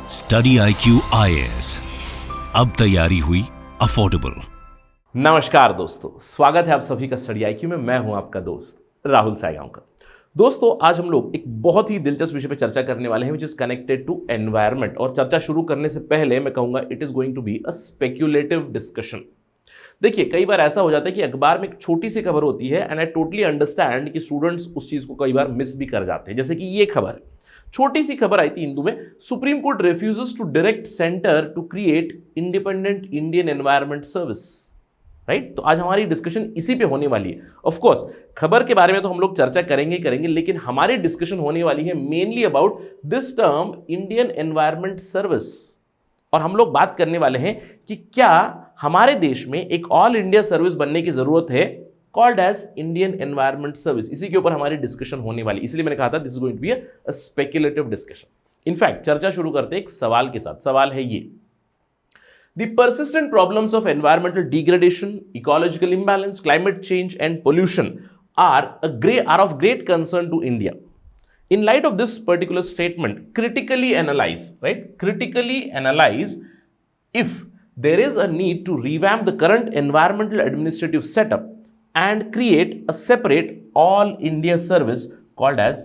Study IQ IAS, अब तैयारी हुई अफोर्डेबल। नमस्कार दोस्तों, स्वागत है आप सभी का स्टडी IQ में। मैं हूं आपका दोस्त राहुल सायगांवकर। दोस्तों, आज हम लोग एक बहुत ही दिलचस्प विषय पर चर्चा करने वाले हैं which is connected to environment. और चर्चा शुरू करने से पहले मैं कहूंगा it is going to be a speculative discussion. देखिए, कई बार ऐसा हो जाता है कि अखबार में एक छोटी सी खबर होती है एंड आई टोटली अंडरस्टैंड कि स्टूडेंट्स उस चीज को कई बार मिस भी कर जाते हैं। जैसे कि ये खबर है, छोटी सी खबर आई थी हिंदू में, supreme court refuses to direct centre to create independent Indian environment service. Right, तो आज हमारी डिस्कशन इसी पे होने वाली है। ऑफ कोर्स खबर के बारे में तो हम लोग चर्चा करेंगे, लेकिन हमारी डिस्कशन होने वाली है mainly about this term Indian environment service. और हम लोग बात करने वाले हैं कि क्या हमारे देश में एक ऑल इंडिया सर्विस बनने की जरूरत है called as Indian environment service. इसी के ऊपर हमारी डिस्कशन होने वाली, इसलिए मैंने कहा था this is going to be a speculative discussion. In fact चर्चा शुरू करते हैं एक सवाल के साथ। सवाल है ये: the persistent problems of environmental degradation, ecological imbalance, climate change and pollution are of great concern to India. In light of this particular statement, critically analyze if there is a need to revamp the current environmental administrative setup and create a separate all India service called as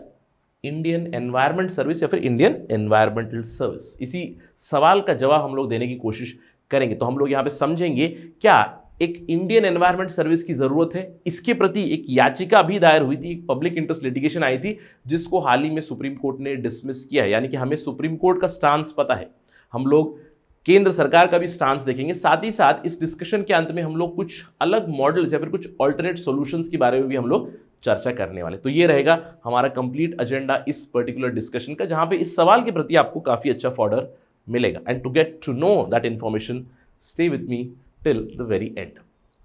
Indian environment service या फिर Indian environmental service. इसी सवाल का जवाब हम लोग देने की कोशिश करेंगे। तो हम लोग यहाँ पे समझेंगे क्या एक इंडियन एनवायरमेंट सर्विस की जरूरत है। इसके प्रति एक याचिका भी दायर हुई थी, एक पब्लिक इंटरेस्ट लिटिगेशन आई थी जिसको हाल ही में सुप्रीम कोर्ट ने डिसमिस किया है। यानी कि हमें सुप्रीम कोर्ट का स्टांस पता है, हम लोग केंद्र सरकार का भी स्टांस देखेंगे। साथ ही साथ इस डिस्कशन के अंत में हम लोग कुछ अलग मॉडल्स या फिर कुछ ऑल्टरनेट सॉल्यूशंस के बारे में भी हम लोग चर्चा करने वाले। तो ये रहेगा हमारा कंप्लीट एजेंडा इस पर्टिकुलर डिस्कशन का, जहां पे इस सवाल के प्रति आपको काफी अच्छा फॉर्डर मिलेगा। And to get to know that information, stay with me till the very end.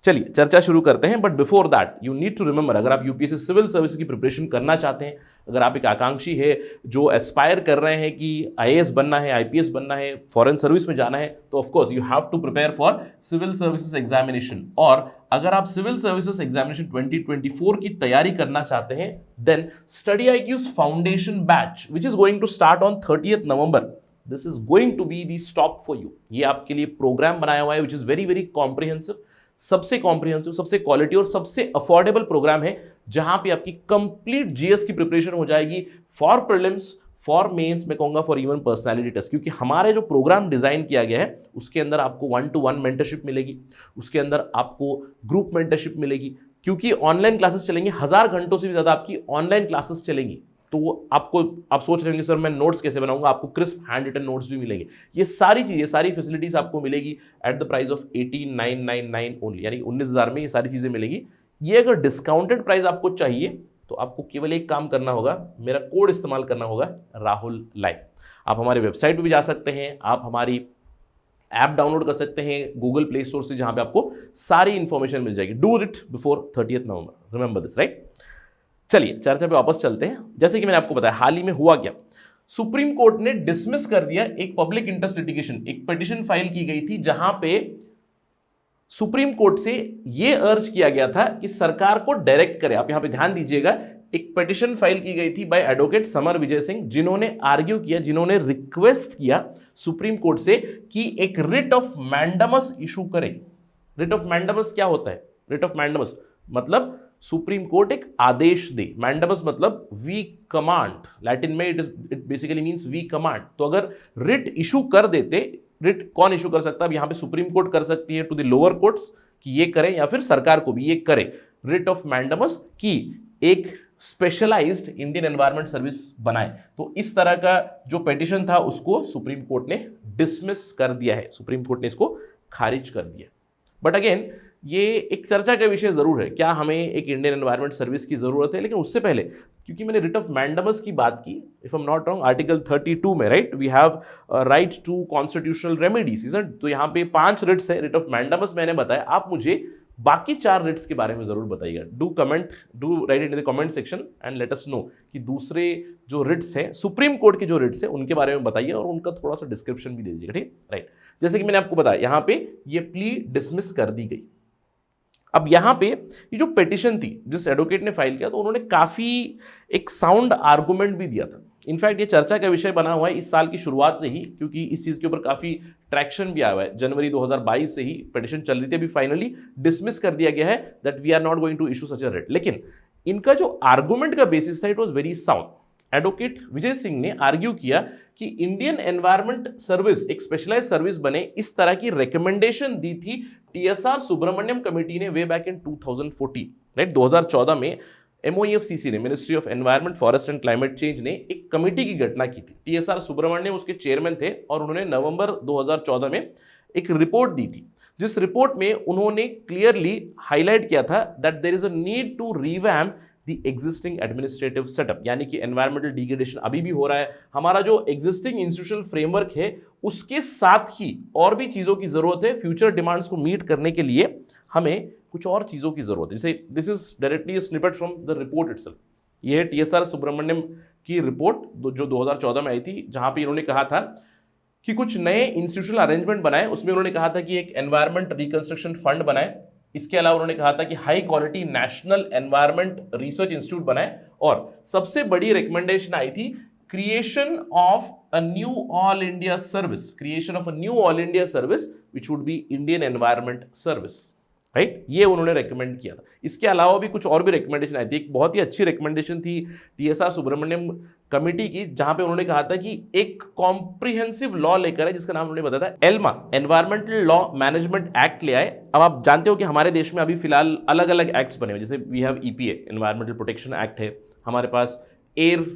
चलिए चर्चा शुरू करते हैं, but before that you need to remember, अगर आप यूपीएससी सिविल सर्विस की प्रिपरेशन करना चाहते हैं, अगर आप एक आकांक्षी है जो एस्पायर कर रहे हैं कि IAS बनना है, IPS बनना है, फॉरेन सर्विस में जाना है, तो of course you have to prepare for civil services examination. और अगर आप सिविल सर्विसेज एग्जामिनेशन 2024 की तैयारी करना चाहते हैं, then study IQ's foundation batch which is going to start on 30th November, this is going to be the stop for you. ये आपके लिए प्रोग्राम बनाया हुआ है which is very very comprehensive, सबसे कॉम्प्रिहेंसिव, सबसे क्वालिटी और सबसे अफोर्डेबल प्रोग्राम है, जहां पे आपकी कंप्लीट GS की प्रिपरेशन हो जाएगी फॉर प्रीलिम्स, फॉर मेंस, मैं कहूंगा फॉर इवन पर्सनालिटी टेस्ट। क्योंकि हमारे जो प्रोग्राम डिजाइन किया गया है उसके अंदर आपको 1-to-1 मेंटरशिप मिलेगी, उसके अंदर आपको ग्रुप मेंटरशिप मिलेगी। क्योंकि ऑनलाइन क्लासेस चलेंगी, 1000 घंटों से भी ज्यादा आपकी ऑनलाइन क्लासेस चलेंगी। तो आपको, आप सोच रहे होंगे सर मैं नोट्स कैसे बनाऊंगा, आपको क्रिस्प हैंड रिटन नोट्स भी मिलेंगे। ये सारी चीजें, सारी फैसिलिटीज आपको मिलेगी at the price of 18,999 only, यानी 19,000 में ये सारी चीजें मिलेगी। ये अगर डिस्काउंटेड प्राइस आपको चाहिए तो आपको केवल एक काम करना होगा, मेरा कोड इस्तेमाल करना होगा, राहुल लाइव। आप हमारे वेबसाइट पर भी जा सकते हैं, आप हमारी ऐप डाउनलोड कर सकते हैं गूगल प्ले स्टोर से, जहां पे आपको सारी इंफॉर्मेशन मिल जाएगी। Do it before 30th November, remember this, right. चलिए चर्चा पे वापस चलते हैं। जैसे कि मैंने आपको बताया, हाल ही में हुआ क्या, सुप्रीम कोर्ट ने डिसमिस कर दिया एक पब्लिक इंटरेस्ट लिटिगेशन, एक पिटीशन फाइल की गई थी जहां पे सुप्रीम कोर्ट से यह अर्ज किया गया था कि सरकार को डायरेक्ट करे। आप यहां पे ध्यान दीजिएगा, एक पिटीशन फाइल की गई थी bye advocate summer Vijay Singh, जिन्होंने आर्ग्यू किया, जिन्होंने रिक्वेस्ट किया सुप्रीम कोर्ट से कि एक रिट ऑफ मैंडामस इशू करे। रिट ऑफ मैंडामस क्या होता है? रिट ऑफ मैंडामस मतलब सुप्रीम कोर्ट एक आदेश दे। मैंडामस मतलब वी कमांड, लैटिन में it basically means we command. तो अगर रिट इशू कर देते, रिट कौन इशू कर सकता है? अब यहां पे सुप्रीम कोर्ट कर सकती है टू द लोअर कोर्ट्स कि ये करें, या फिर सरकार को भी ये करे, रिट ऑफ मैंडामस की एक स्पेशलाइज्ड इंडियन एनवायरनमेंट सर्विस बनाए। तो इस तरह का जो पिटीशन था उसको सुप्रीम कोर्ट ने डिसमिस कर दिया है, सुप्रीम कोर्ट ने इसको खारिज कर दिया। बट अगेन ये एक चर्चा का विषय जरूर है, क्या हमें एक इंडियन एनवायरनमेंट सर्विस की जरूरत है। लेकिन उससे पहले, क्योंकि मैंने रिट ऑफ मैंडामस की बात की, if I am not wrong article 32 में, right, we have right to constitutional remedies. तो यहाँ पे 5 रिट्स है, रिट ऑफ मैंडामस मैंने बताया, आप मुझे बाकी 4 रिट्स के बारे में जरूर बताइएगा। Do right in the comment section and let us know कि दूसरे जो रिट्स हैं, सुप्रीम कोर्ट के जो रिट्स हैं, उनके बारे में बताइए और उनका थोड़ा सा डिस्क्रिप्शन भी दे दीजिएगा, ठीक, राइट। जैसे कि मैंने आपको बताया, यहाँ पे ये प्ली डिसमिस कर दी गई। अब यहां पे ये जो पिटीशन थी जिस एडवोकेट ने फाइल किया, तो उन्होंने काफी एक साउंड आर्गुमेंट भी दिया था। इनफैक्ट ये चर्चा का विषय बना हुआ है इस साल की शुरुआत से ही, क्योंकि इस चीज़ के ऊपर काफ़ी ट्रैक्शन भी आया हुआ है। जनवरी 2022 से ही पिटिशन चल रही थी, अभी फाइनली डिसमिस कर दिया गया है that we are not going to issue such a rate. लेकिन इनका जो आर्गूमेंट का बेसिस था it was very sound. Advocate Vijay Singh ने आर्ग्यू किया कि इंडियन एनवायरमेंट सर्विस एक स्पेशलाइज सर्विस बने, इस तरह की रिकमेंडेशन दी थी TSR सुब्रमण्यम कमेटी ने वे बैक इन 2014, राइट। 2014 में MOEFCC ने, ministry of environment forest and climate change ने एक कमेटी की घटना की थी। TSR सुब्रमण्यम उसके चेयरमैन थे और उन्होंने नवंबर 2014 में एक रिपोर्ट दी थी, जिस रिपोर्ट में उन्होंने क्लियरली हाईलाइट किया था that there is a need to revamp the existing administrative setup, यानी कि एनवायरमेंटल डिग्रेडेशन अभी भी हो रहा है। हमारा जो एग्जिस्टिंग इंस्टीट्यूशनल फ्रेमवर्क है उसके साथ ही और भी चीज़ों की ज़रूरत है। फ्यूचर डिमांड्स को मीट करने के लिए हमें कुछ और चीज़ों की ज़रूरत है। जैसे this is directly snippet from the report itself. ये है TSR सुब्रमण्यम की रिपोर्ट जो 2014 में आई थी, जहाँ पे इन्होंने कहा था कि कुछ नए इंस्टीट्यूशनल अरेंजमेंट बनाए। उसमें उन्होंने कहा था कि एक एनवायरमेंट रिकंस्ट्रक्शन फंड बनाए। इसके अलावा उन्होंने कहा था कि high quality national environment research institute बनाए, और सबसे बड़ी रिकमेंडेशन आई थी creation of a knew all India service, creation of a knew all India service which would be Indian environment service, right. ये उन्होंने रेकमेंड किया था। इसके अलावा भी कुछ और भी रिकमेंडेशन आई थी। एक बहुत ही अच्छी रिकमेंडेशन थी TSR सुब्रमण्यम कमेटी की, जहां पे उन्होंने कहा था कि एक कॉम्प्रिहेंसिव लॉ लेकर है, जिसका नाम उन्होंने बताया था Elma, environmental law management act ले आए। अब आप जानते हो कि हमारे देश में अभी फिलहाल अलग अलग एक्ट्स बने हुए, जैसे we have EPA environmental protection act है, हमारे पास एयर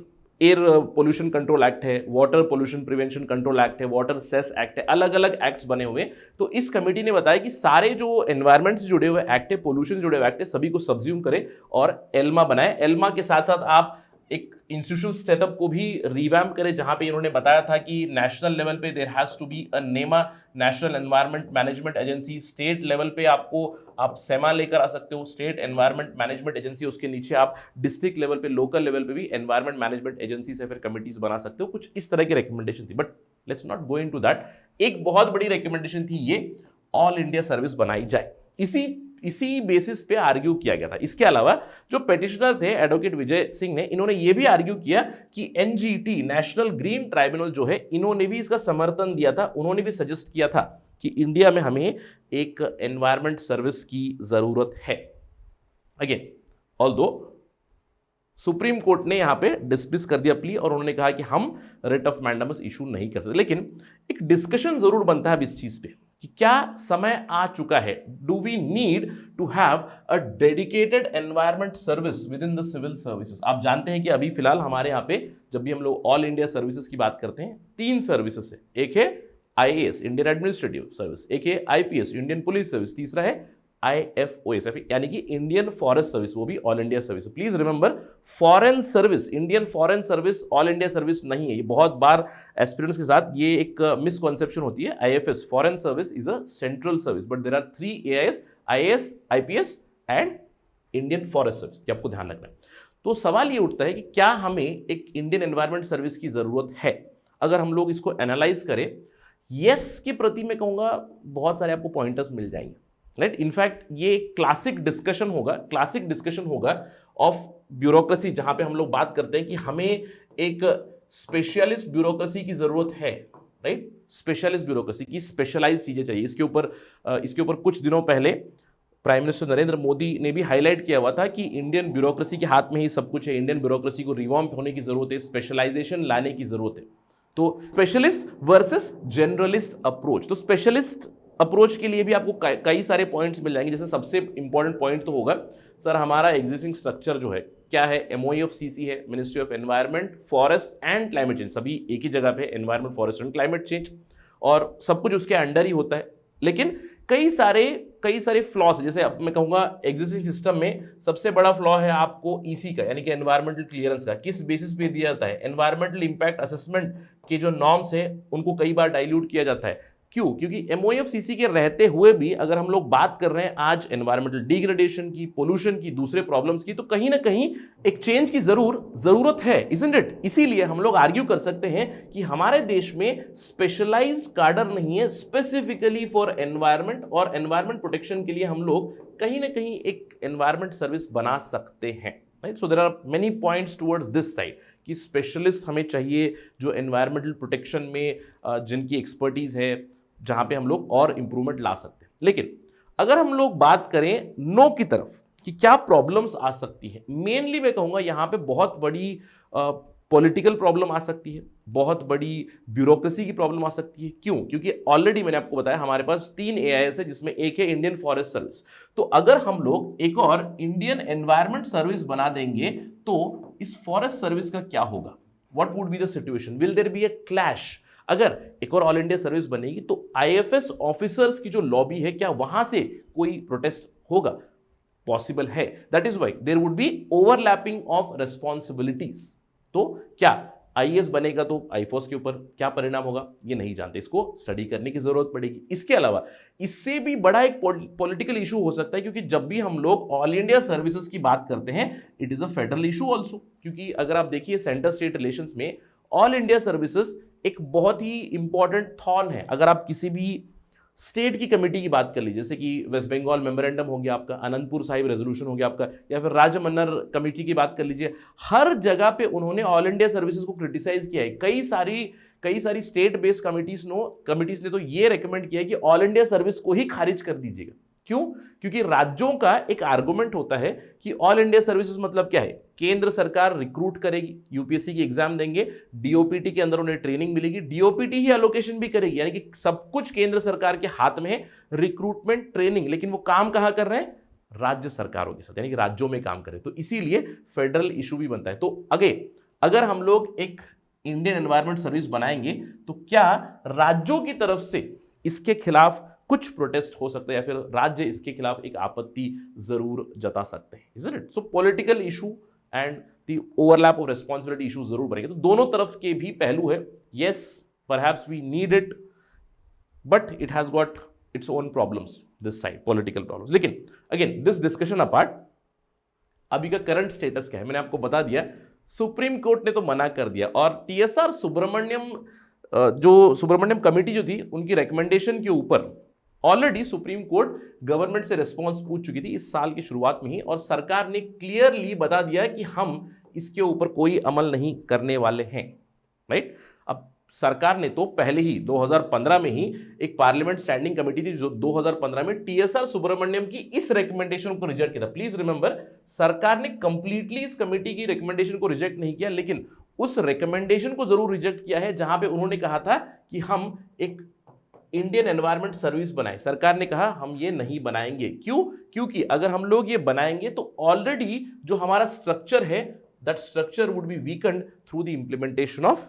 पोल्यूशन कंट्रोल एक्ट है, water pollution prevention control act है, वाटर सेस एक्ट है, अलग अलग एक्ट्स बने हुए। तो इस कमेटी ने बताया कि सारे जो एनवायरमेंट से जुड़े हुए एक्ट है, पोल्यूशन से जुड़े हुए एक्ट है, सभी को सब्ज्यूम करें और एल्मा बनाए। एल्मा के साथ साथ आप एक इंस्टीट्यूशनल सेटअप को भी रिवैम्प करें, जहां पे इन्होंने बताया था कि नेशनल लेवल पे there has to be a NEMA, national environment management agency. State level पे आप सेमा लेकर आ सकते हो, स्टेट एनवायरनमेंट मैनेजमेंट एजेंसी। उसके नीचे आप डिस्ट्रिक्ट लेवल पे, लोकल लेवल पे भी एनवायरनमेंट मैनेजमेंट एजेंसी से फिर कमिटीज बना सकते हो। कुछ इस तरह की रिकमेंडेशन थी, but let's not go into that. एक बहुत बड़ी रिकमेंडेशन थी ये ऑल इंडिया सर्विस बनाई जाए। इसी बेसिस पे आर्ग्यू किया गया था। इसके अलावा जो पेटिशनर थे एडवोकेट विजय सिंह ने, इन्होंने ये भी आर्ग्यू किया कि NGT नेशनल ग्रीन ट्राइब्यूनल जो है, इन्होंने भी इसका समर्थन दिया था। उन्होंने भी सजेस्ट किया था कि इंडिया में हमें एक एनवायरमेंट सर्विस की जरूरत है। अगेन ऑल्दो सुप्रीम कोर्ट ने यहां पे डिसमिस कर दिया प्ली, और उन्होंने कहा कि हम रिट ऑफ मैंडेमस इशू नहीं कर सकते। लेकिन एक डिस्कशन जरूर बनता है अब इस चीज पे कि क्या समय आ चुका है, do we need to have a dedicated environment service within the civil services. आप जानते हैं कि अभी फिलहाल हमारे यहाँ पे जब भी हम लोग ऑल इंडिया सर्विसेज की बात करते हैं, 3 सर्विसेज है। एक है IAS इंडियन एडमिनिस्ट्रेटिव सर्विस, एक है IPS इंडियन पुलिस सर्विस, तीसरा है IFOS यानी कि इंडियन फॉरेस्ट सर्विस, वो भी all India service. Please remember, foreign service, Indian foreign service all India service नहीं है। ये बहुत बार एस्पिरेंट्स के साथ ये एक मिसकॉन्सेप्शन होती है। IFS foreign service is a central service, but there are 3 AIS, IAS, IPS and Indian forest service, ये आपको ध्यान रखना है। तो सवाल ये उठता है कि क्या हमें एक इंडियन एनवायरमेंट सर्विस की जरूरत है? अगर हम लोग इसको एनालाइज करें, यस के प्रति मैं कहूँगा बहुत सारे आपको पॉइंटर्स मिल जाएंगे, राइट। इनफैक्ट ये क्लासिक डिस्कशन होगा ऑफ ब्यूरोक्रेसी, जहां पे हम लोग बात करते हैं कि हमें एक स्पेशलिस्ट ब्यूरोक्रेसी की जरूरत है, राइट। स्पेशलिस्ट ब्यूरोक्रेसी की स्पेशलाइज चीजें चाहिए। इसके ऊपर कुछ दिनों पहले प्राइम मिनिस्टर नरेंद्र मोदी ने भी हाईलाइट किया हुआ था कि इंडियन ब्यूरोक्रेसी के हाथ में ही सब कुछ है, इंडियन ब्यूरोक्रेसी को रिवॉर्म होने की जरूरत है, स्पेशलाइजेशन लाने की जरूरत है। तो स्पेशलिस्ट वर्सेस जनरलिस्ट अप्रोच, तो स्पेशलिस्ट अप्रोच के लिए भी आपको कई सारे पॉइंट्स मिल जाएंगे। जैसे सबसे इंपॉर्टेंट पॉइंट तो होगा, सर हमारा एग्जिस्टिंग स्ट्रक्चर जो है क्या है, MOEFCC है, ministry of environment forest and climate change, सभी एक ही जगह पे, environment forest and climate change, और सब कुछ उसके अंडर ही होता है। लेकिन कई सारे फ्लॉज है। जैसे अब मैं कहूँगा एग्जिस्टिंग सिस्टम में सबसे बड़ा फ्लॉ है आपको EC का, यानी कि एनवायरमेंटल क्लियरेंस का। किस बेसिस पे दिया जाता है? एनवायरमेंटल इंपैक्ट असेसमेंट के जो नॉर्म्स है उनको कई बार डाइल्यूट किया जाता है। क्यों? क्योंकि MOEFCC के रहते हुए भी अगर हम लोग बात कर रहे हैं आज एनवायरमेंटल डिग्रेडेशन की, पोल्यूशन की, दूसरे प्रॉब्लम्स की, तो कहीं ना कहीं एक चेंज की जरूरत है, इजंट इट? इसीलिए हम लोग आर्ग्यू कर सकते हैं कि हमारे देश में स्पेशलाइज्ड कार्डर नहीं है स्पेसिफिकली फॉर एनवायरमेंट, और एनवायरमेंट प्रोटेक्शन के लिए हम लोग कहीं ना कहीं एक एनवायरमेंट सर्विस बना सकते हैं, right. So there are many points towards this side कि स्पेशलिस्ट हमें चाहिए जो एनवायरमेंटल प्रोटेक्शन में जिनकी एक्सपर्टीज़ है, जहाँ पे हम लोग और इम्प्रूवमेंट ला सकते हैं। लेकिन अगर हम लोग बात करें नो की तरफ कि क्या प्रॉब्लम्स आ सकती है, मेनली मैं कहूँगा यहाँ पे बहुत बड़ी पॉलिटिकल प्रॉब्लम आ सकती है, बहुत बड़ी ब्यूरोक्रेसी की प्रॉब्लम आ सकती है। क्यों? क्योंकि ऑलरेडी मैंने आपको बताया हमारे पास 3 AIS है, जिसमें एक है इंडियन फॉरेस्ट सर्विस। तो अगर हम लोग एक और इंडियन एनवायरमेंट सर्विस बना देंगे तो इस फॉरेस्ट सर्विस का क्या होगा? What would be the situation? Will there be a clash? अगर एक और ऑल इंडिया सर्विस बनेगी तो IFS ऑफिसर्स की जो लॉबी है, क्या वहां से कोई प्रोटेस्ट होगा? पॉसिबल है। That is why there would be overlapping of responsibilities. तो क्या IAS बनेगा तो IFOS के ऊपर क्या परिणाम होगा, ये नहीं जानते, इसको स्टडी करने की जरूरत पड़ेगी। इसके अलावा इससे भी बड़ा एक पॉलिटिकल इशू हो सकता है, क्योंकि जब भी हम लोग ऑल इंडिया सर्विसेज की बात करते हैं it is a federal issue also. क्योंकि अगर आप देखिए सेंटर स्टेट रिलेशंस में ऑल इंडिया सर्विसेज एक बहुत ही इंपॉर्टेंट थॉर्न है। अगर आप किसी भी स्टेट की कमेटी की बात कर लीजिए, जैसे कि वेस्ट बंगाल मेमोरेंडम हो गया आपका, अनंतपुर साहिब रेजोल्यूशन हो गया आपका, या फिर राजमन्नर कमेटी की बात कर लीजिए, हर जगह पे उन्होंने ऑल इंडिया सर्विसेज को क्रिटिसाइज किया है। कई सारी स्टेट बेस्ड कमिटीज ने तो ये रेकमेंड किया है कि ऑल इंडिया सर्विस को ही खारिज कर दीजिएगा। क्यों? क्योंकि राज्यों का एक आर्गुमेंट होता है कि ऑल इंडिया सर्विसेज मतलब क्या है, केंद्र सरकार रिक्रूट करेगी, यूपीएससी की एग्जाम देंगे, डीओपीटी के अंदर उन्हें ट्रेनिंग मिलेगी, डीओपीटी ही एलोकेशन भी करेगी, यानी कि सब कुछ केंद्र सरकार के हाथ में है, रिक्रूटमेंट ट्रेनिंग, लेकिन वो काम कहां कर रहे हैं? राज्य सरकारों के साथ, यानी कि राज्यों में काम करें। तो इसीलिए फेडरल इशू भी बनता है। तो अगर हम लोग एक इंडियन एनवायरमेंट सर्विस बनाएंगे तो क्या राज्यों की तरफ से इसके खिलाफ कुछ प्रोटेस्ट हो सकता है, या फिर राज्य इसके खिलाफ एक आपत्ति जरूर जता सकते हैं, isn't it? So political issue and the overlap of responsibility issue जरूर बनेंगे। तो दोनों तरफ के भी पहलू है। Yes, perhaps we need it, but it has got its own problems this side, political problems. लेकिन अगेन दिस डिस्कशन अपार्ट, अभी का करंट स्टेटस क्या है मैंने आपको बता दिया। सुप्रीम कोर्ट ने तो मना कर दिया, और TSR सुब्रमण्यम कमेटी जो थी उनकी रिकमेंडेशन के ऊपर ऑलरेडी सुप्रीम कोर्ट गवर्नमेंट से रिस्पांस पूछ चुकी थी इस साल की शुरुआत में ही, और सरकार ने क्लियरली बता दिया कि हम इसके ऊपर कोई अमल नहीं करने वाले हैं, राइट? अब सरकार ने तो पहले ही 2015 में ही एक पार्लियामेंट स्टैंडिंग कमेटी थी जो 2015 में TSR सुब्रमण्यम की इस रिकमेंडेशन को रिजेक्ट किया था। प्लीज रिमेंबर, सरकार ने कंप्लीटली इस कमेटी की रिकमेंडेशन को रिजेक्ट नहीं किया, लेकिन उस रिकमेंडेशन को जरूर रिजेक्ट किया है जहां पे उन्होंने कहा था कि हम एक इंडियन एनवायरमेंट सर्विस बनाए। सरकार ने कहा हम ये नहीं बनाएंगे। क्यों? क्योंकि अगर हम लोग ये बनाएंगे तो ऑलरेडी जो हमारा स्ट्रक्चर है, that structure would be weakened through the implementation of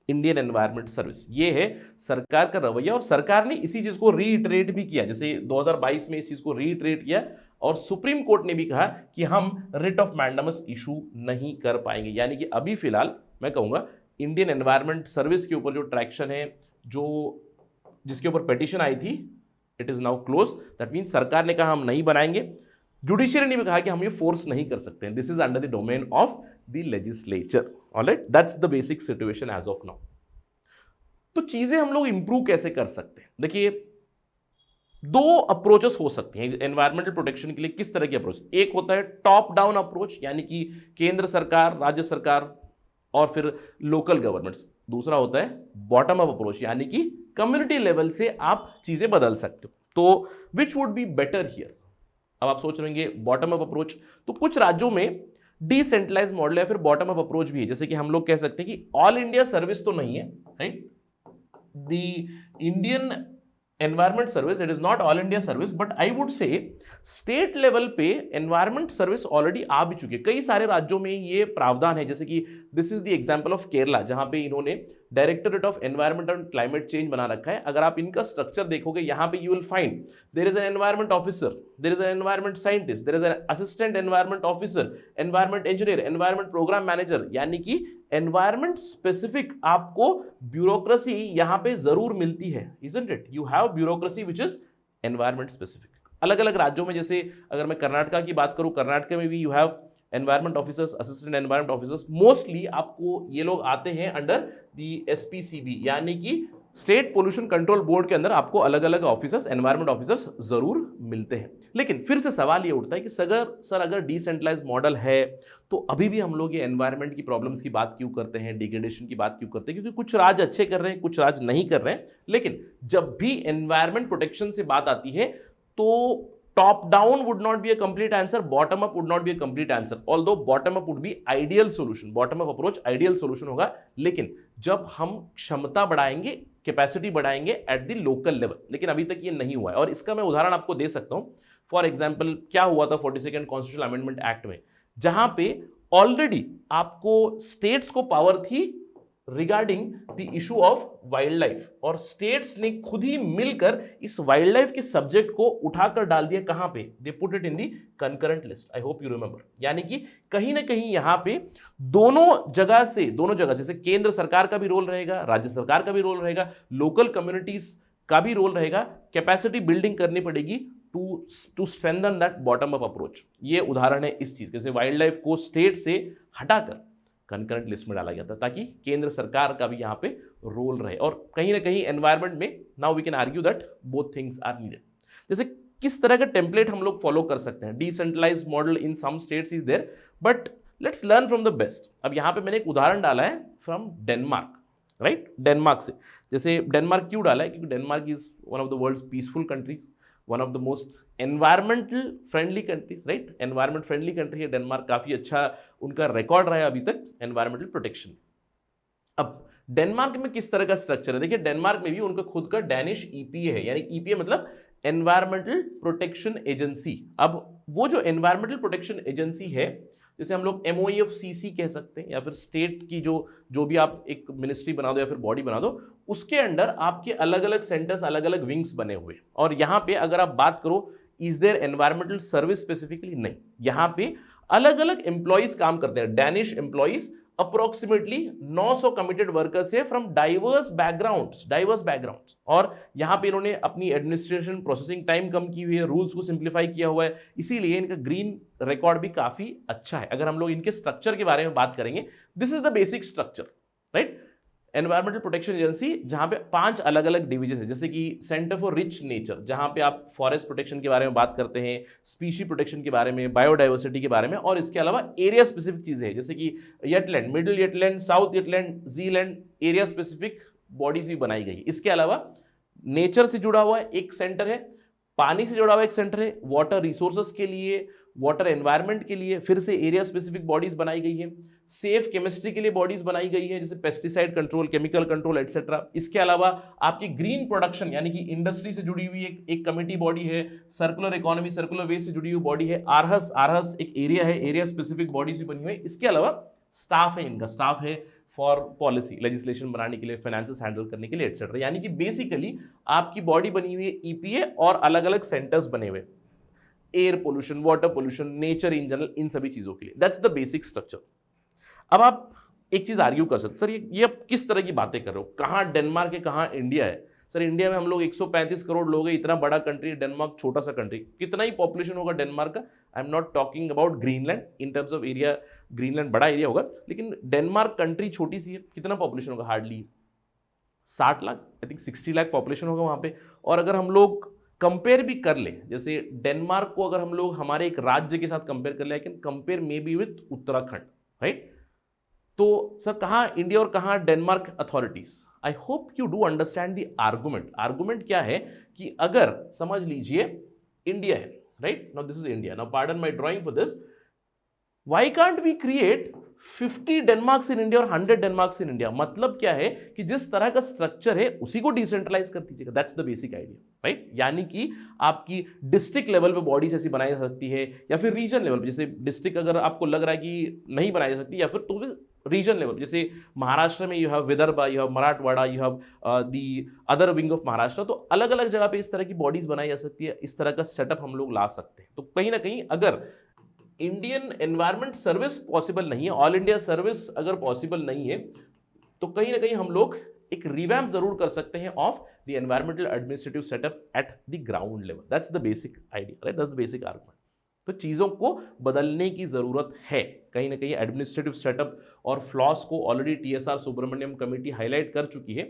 Indian environment service. ये है सरकार का रवैया, और सरकार ने इसी चीज को रीइटरेट भी किया, जैसे 2022 में इस चीज को रीइटरेट किया, और सुप्रीम कोर्ट ने भी कहा कि हम रिट ऑफ मैंडेमस इशू नहीं कर पाएंगे। यानी कि अभी फिलहाल मैं कहूंगा इंडियन एनवायरमेंट सर्विस के ऊपर जो ट्रैक्शन है, जो जिसके ऊपर पिटीशन आई थी, it is now close. That mean सरकार ने कहा हम नहीं बनाएंगे, जुडिशियरी ने भी कहा कि हम ये फोर्स नहीं कर सकते हैं। This is under the domain of the legislature. Alright, that's the basic situation as of now. तो चीजें हम लोग इंप्रूव कैसे कर सकते हैं? देखिए, दो अप्रोचेस हो सकती हैं एनवायरमेंटल प्रोटेक्शन के लिए। किस तरह की अप्रोच? एक होता है टॉप डाउन अप्रोच, यानी कि केंद्र सरकार, राज्य सरकार और फिर लोकल गवर्नमेंट्स। दूसरा होता है बॉटम अप अप्रोच, यानी कि कम्युनिटी लेवल से आप चीजें बदल सकते हो। तो which would be better here? अब आप सोच रहे हैं बॉटम अप अप्रोच, तो कुछ राज्यों में डिसेंट्रलाइज मॉडल या फिर बॉटम अप अप्रोच भी है। जैसे कि हम लोग कह सकते हैं कि ऑल इंडिया सर्विस तो नहीं है, right? The Indian environment service, it is not all India service, but I would say state level पे एनवायरमेंट सर्विस ऑलरेडी आ भी चुकी है। कई सारे राज्यों में ये प्रावधान है, जैसे कि this is the example of Kerala, जहां पे इन्होंने directorate of environment and climate change बना रखा है। अगर आप इनका स्ट्रक्चर देखोगे, यहां पे you will find there is an environment officer, there is an environment scientist, there is an assistant environment officer, environment engineer, environment programme manager, यानी कि एनवायरमेंट स्पेसिफिक आपको ब्यूरोक्रेसी यहां पे जरूर मिलती है, isn't it? You have bureaucracy which is environment specific. अलग अलग राज्यों में, जैसे अगर मैं कर्नाटका की बात करूं, कर्नाटक में भी you have environment officers, assistant environment officers. Mostly आपको ये लोग आते हैं अंडर दी SPCB, यानी कि स्टेट पोल्यूशन कंट्रोल बोर्ड के अंदर आपको अलग अलग ऑफिसर्स, एनवायरमेंट ऑफिसर्स जरूर मिलते हैं। लेकिन फिर से सवाल ये उठता है कि अगर डिसेंट्रलाइज मॉडल है तो अभी भी हम लोग ये एनवायरमेंट की प्रॉब्लम्स की बात क्यों करते हैं, डिग्रेडेशन की बात क्यों करते हैं? क्योंकि कुछ राज्य अच्छे कर रहे हैं, कुछ राज्य नहीं कर रहे हैं। लेकिन जब भी एनवायरमेंट प्रोटेक्शन से बात आती है तो top down would not be a complete answer, bottom up would not be a complete answer, although bottom up would be ideal solution, bottom up approach ideal solution होगा। लेकिन जब हम क्षमता बढ़ाएंगे, कैपेसिटी बढ़ाएंगे एट द लोकल लेवल, लेकिन अभी तक ये नहीं हुआ है। और इसका मैं उदाहरण आपको दे सकता हूं। फॉर एग्जाम्पल, क्या हुआ था 42nd कॉन्स्टिट्यूशनल अमेंडमेंट एक्ट में, जहां पे ऑलरेडी आपको स्टेट्स को पावर थी regarding the issue of wild life, और स्टेट्स ने खुद ही मिलकर इस वाइल्ड लाइफ के सब्जेक्ट को उठाकर डाल दिया कहां पे, they put it in the concurrent list. I hope you remember. यानी कि कहीं ना कहीं यहां पे दोनों जगह से जैसे केंद्र सरकार का भी रोल रहेगा, राज्य सरकार का भी रोल रहेगा, लोकल कम्युनिटीज का भी रोल रहेगा। कैपेसिटी बिल्डिंग करनी पड़ेगी to strengthen that bottom up approach. ये उदाहरण है इस चीज, जैसे वाइल्ड लाइफ को स्टेट से हटाकर कंकरेंट लिस्ट में डाला गया था ताकि केंद्र सरकार का भी यहां पे रोल रहे। और कहीं ना कहीं एनवायरमेंट में now we can argue that both things are needed. जैसे किस तरह का टेम्पलेट हम लोग फॉलो कर सकते हैं? Decentralised model in some states is there, but let's learn from the best. अब यहां पे मैंने एक उदाहरण डाला है फ्रॉम डेनमार्क, राइट? डेनमार्क से। जैसे डेनमार्क क्यों डाला है? क्योंकि Denmark is one of the world's peaceful countries, one of the most environmental friendly countries, right? Environment friendly country है डेनमार्क, काफी अच्छा उनका रिकॉर्ड रहा है अभी तक एनवायरमेंटल प्रोटेक्शन। अब डेनमार्क में किस तरह का स्ट्रक्चर है? देखिए, डेनमार्क में भी उनका खुद का डैनिश ईपीए है, यानी ईपीए मतलब एनवायरमेंटल प्रोटेक्शन एजेंसी। अब वो जो एनवायरमेंटल प्रोटेक्शन एजेंसी है, जैसे हम लोग MOEFCC कह सकते हैं, या फिर स्टेट की जो भी आप एक मिनिस्ट्री बना दो या फिर बॉडी बना दो, उसके अंडर आपके अलग अलग सेंटर्स, अलग अलग विंग्स बने हुए। और यहाँ पे अगर आप बात करो is there environmental service specifically, नहीं। यहाँ पे अलग अलग एम्प्लॉइज काम करते हैं, Danish employees, approximately 900 committed workers है फ्रॉम डाइवर्स बैकग्राउंड्स। और यहां पे इन्होंने अपनी एडमिनिस्ट्रेशन प्रोसेसिंग टाइम कम की हुई है, रूल्स को सिंप्लीफाई किया हुआ है, इसीलिए इनका ग्रीन रिकॉर्ड भी काफी अच्छा है। अगर हम लोग इनके स्ट्रक्चर के बारे में बात करेंगे, this is the basic structure, right? Environmental protection agency, जहां पे 5 अलग अलग डिवीजन है, जैसे कि सेंटर फॉर रिच नेचर, जहां पे आप फॉरेस्ट प्रोटेक्शन के बारे में बात करते हैं, स्पीशी प्रोटेक्शन के बारे में, बायोडाइवर्सिटी के बारे में, और इसके अलावा एरिया स्पेसिफिक चीजें हैं, जैसे कि येटलैंड, मिडिल येटलैंड, साउथ येटलैंड, जीलैंड, एरिया स्पेसिफिक बॉडीज भी बनाई गई। इसके अलावा नेचर से जुड़ा हुआ एक सेंटर है, पानी से जुड़ा हुआ एक सेंटर है, वाटर रिसोर्सेज के लिए, वाटर एनवायरनमेंट के लिए फिर से एरिया स्पेसिफिक बॉडीज बनाई गई है, सेफ केमिस्ट्री के लिए बॉडीज बनाई गई है, जैसे pesticide control, chemical control etcetera. इसके अलावा आपकी ग्रीन प्रोडक्शन यानी कि इंडस्ट्री से जुड़ी हुई एक कमेटी बॉडी है, सर्कुलर इकोनॉमी, सर्कुलर वेस्ट से जुड़ी हुई बॉडी है, आरहस एक एरिया है, एरिया स्पेसिफिक बॉडीज भी बनी हुई है। इसके अलावा स्टाफ है, इनका स्टाफ है फॉर पॉलिसी, लेजिस्लेशन बनाने के लिए, फाइनेंसेस हैंडल करने के लिए एटसेट्रा। यानी कि बेसिकली आपकी बॉडी बनी हुई है ईपीए और अलग अलग सेंटर्स बने हुए, air pollution, water pollution, nature in general, इन सभी चीजों के लिए। That's the basic structure. अब आप एक चीज आर्ग्यू कर सकते, सर ये आप किस तरह की बातें कर रहे हो? कहाँ डेनमार्क है, कहाँ इंडिया है? सर इंडिया में हम लोग 135 करोड़ लोग हैं, इतना बड़ा कंट्री है, डेनमार्क छोटा सा कंट्री, कितना ही पॉपुलेशन होगा डेनमार्क का? आई am not talking about Greenland in terms of area, Greenland बड़ा एरिया होगा, लेकिन डेनमार्क कंट्री छोटी सी है, कितना पॉपुलेशन होगा? Hardly 60 lakh, I think 60 lakh population होगा वहां पे। और अगर हम लोग कंपेयर भी कर ले, जैसे डेनमार्क को अगर हम लोग हमारे एक राज्य के साथ कंपेयर कर ले, I can compare maybe with Uttarakhand, right? तो सर कहाँ इंडिया और कहाँ Denmark authorities? I hope you do understand the argument. Argument क्या है कि अगर समझ लीजिए इंडिया है, right? Now this is India, now pardon my drawing for this, why can't we create 50 Denmarks in India और 100 डेनमार्क्स इन इंडिया? मतलब क्या है कि जिस तरह का स्ट्रक्चर है उसी को डिसेंट्रलाइज कर दीजिएगा। That's the basic idea, right? यानी कि आपकी डिस्ट्रिक्ट लेवल पे बॉडीज ऐसी बनाई जा सकती है, या फिर रीजन लेवल पे, जैसे डिस्ट्रिक्ट अगर आपको लग रहा है कि नहीं बनाई जा सकती, या फिर तो रीजन लेवल, जैसे महाराष्ट्र में you have Vidarbha, you have Marathwada, you have the other wing of Maharashtra, तो अलग अलग जगह पे इस तरह की बॉडीज बनाई जा सकती है। इस तरह का सेटअप हम लोग ला सकते हैं। तो कहीं ना कहीं अगर इंडियन एनवायरमेंट सर्विस पॉसिबल नहीं है, ऑल इंडिया सर्विस अगर पॉसिबल नहीं है, तो कहीं ना कहीं हम लोग एक रिवैम्प जरूर कर सकते हैं of the environmental administrative setup at the ground level. That's the basic idea, right? That's the basic argument. तो चीजों को बदलने की जरूरत है। कहीं ना कहीं एडमिनिस्ट्रेटिव सेटअप और फ्लॉस को already TSR Subramanian committee highlight कर चुकी है।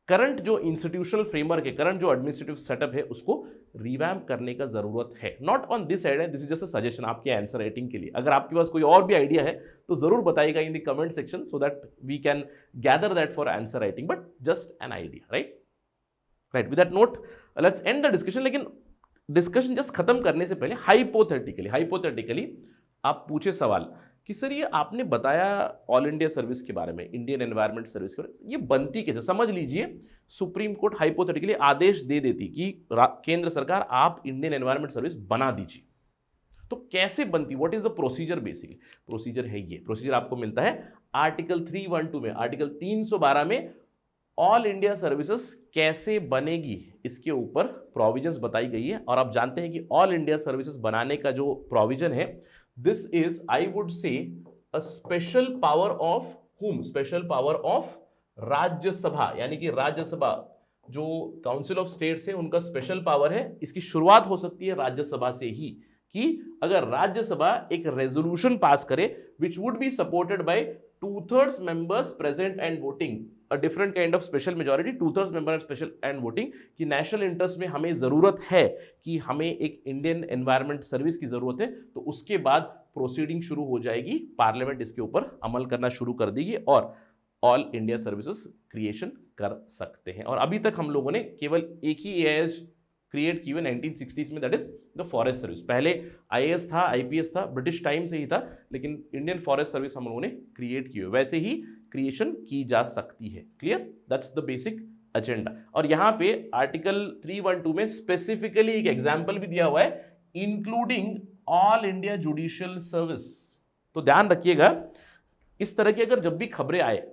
करंट जो इंस्टीट्यूशनल फ्रेमवर्क है, करंट जो एडमिनिस्ट्रेटिव सेटअप है, उसको रिवैम्प करने का जरूरत है. Not on this side, this is just a suggestion आपके आंसर राइटिंग के लिए. अगर आपके पास कोई और भी आइडिया है तो जरूर बताइएगा in the comment section, so that we can gather that for answer writing, but just an idea. Right. With that note let's end the discussion. लेकिन डिस्कशन जस्ट खत्म करने से पहले हाइपोथेटिकली आप पूछे सवाल कि सर ये आपने बताया ऑल इंडिया सर्विस के बारे में, इंडियन एनवायरमेंट सर्विस के बारे में, ये बनती कैसे? समझ लीजिए सुप्रीम कोर्ट हाइपोथेटिकली आदेश दे देती कि केंद्र सरकार आप इंडियन एनवायरमेंट सर्विस बना दीजिए, तो कैसे बनती? What is the procedure? Basically procedure है ये. प्रोसीजर आपको मिलता है आर्टिकल 312 में, आर्टिकल 312 में ऑल इंडिया सर्विसेज कैसे बनेगी इसके ऊपर प्रोविजंस बताई गई है. और आप जानते हैं कि ऑल इंडिया सर्विसेज बनाने का जो प्रोविजन है, this is, I would say, a special power of whom? Special power of Rajya Sabha. यानी कि राज्यसभा जो काउंसिल ऑफ स्टेट्स है उनका स्पेशल पावर है. इसकी शुरुआत हो सकती है राज्यसभा से ही, कि अगर राज्यसभा एक रेजोल्यूशन पास करे which would be supported by 2/3 members present and voting, a different kind of special majority, 2/3 member special and voting, कि नेशनल इंटरेस्ट में हमें ज़रूरत है कि हमें एक इंडियन एनवायरनमेंट सर्विस की ज़रूरत है, तो उसके बाद प्रोसीडिंग शुरू हो जाएगी, पार्लियामेंट इसके ऊपर अमल करना शुरू कर देगी और ऑल इंडिया सर्विसेज क्रिएशन कर सकते हैं. और अभी तक हम लोगों ने केवल एक ही AIS क्रिएट की हुई 1960s में, that is the forest service. पहले IAS था, IPS था, ब्रिटिश टाइम से ही था, लेकिन इंडियन फॉरेस्ट सर्विस हम लोगों ने क्रिएट की हुई. वैसे ही क्रिएशन की जा सकती है. Clear? That's the basic agenda. और यहाँ पे आर्टिकल 312 में स्पेसिफिकली एक एग्जाम्पल भी दिया हुआ है, including all India judicial service. तो ध्यान रखिएगा, इस तरह की अगर जब भी खबरें आए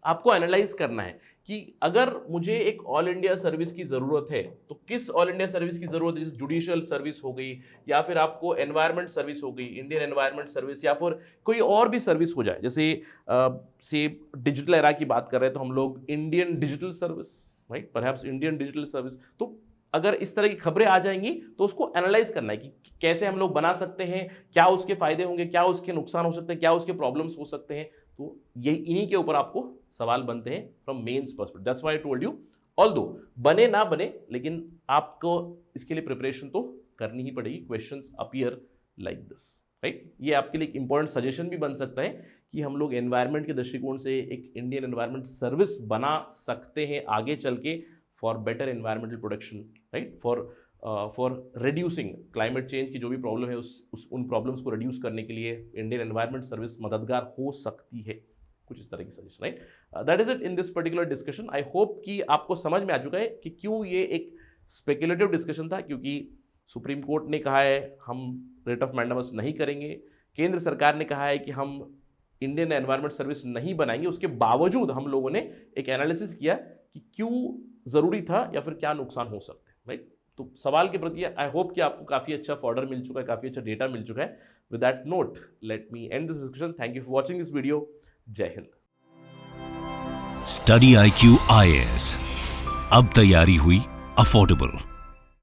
आपको एनालाइज करना है कि अगर मुझे एक ऑल इंडिया सर्विस की जरूरत है तो किस ऑल इंडिया सर्विस की जरूरत है. जैसे जुडिशियल सर्विस हो गई, या फिर आपको एनवायरनमेंट सर्विस हो गई, इंडियन एनवायरनमेंट सर्विस, या फिर कोई और भी सर्विस हो जाए. जैसे से डिजिटल एरा की बात कर रहे हैं तो हम लोग Indian digital service, right, perhaps Indian digital service. तो अगर इस तरह की खबरें आ जाएंगी तो उसको एनालाइज करना है कि कैसे हम लोग बना सकते हैं, क्या उसके फायदे होंगे, क्या उसके नुकसान हो सकते हैं, क्या उसके प्रॉब्लम्स हो सकते हैं. तो ये इन्हीं के ऊपर आपको सवाल बनते हैं from mains perspective. That's why I told you, although बने ना बने, लेकिन आपको इसके लिए प्रिपरेशन तो करनी ही पड़ेगी. Questions appear like this, right. ये आपके लिए एक इंपॉर्टेंट सजेशन भी बन सकता है कि हम लोग एनवायरनमेंट के दृष्टिकोण से एक इंडियन एनवायरनमेंट सर्विस बना सकते हैं आगे चल के, for better environmental protection, right, for reducing climate change की जो भी प्रॉब्लम है उन प्रॉब्लम्स को रिड्यूस करने के लिए इंडियन एनवायरनमेंट सर्विस मददगार हो सकती है. कुछ इस तरह की suggestion, right. That is it in this particular discussion. I hope कि आपको समझ में आ चुका है कि क्यों ये एक स्पेकुलेटिव डिस्कशन था, क्योंकि सुप्रीम कोर्ट ने कहा है हम रिट ऑफ मैंडेमस नहीं करेंगे, केंद्र सरकार ने कहा है कि हम इंडियन एनवायरनमेंट सर्विस नहीं बनाएंगे. उसके बावजूद हम लोगों ने एक एनालिसिस किया कि क्यों ज़रूरी था या फिर क्या नुकसान हो सकते हैं, राइट. तो सवाल के प्रति आई होप कि आपको काफ़ी अच्छा फॉर्डर मिल चुका है, काफ़ी अच्छा डेटा मिल चुका है. With that note let me and this discussion. Thank you for watching this video. जय हिंद. स्टडी IQ IAS, अब तैयारी हुई अफोर्डेबल.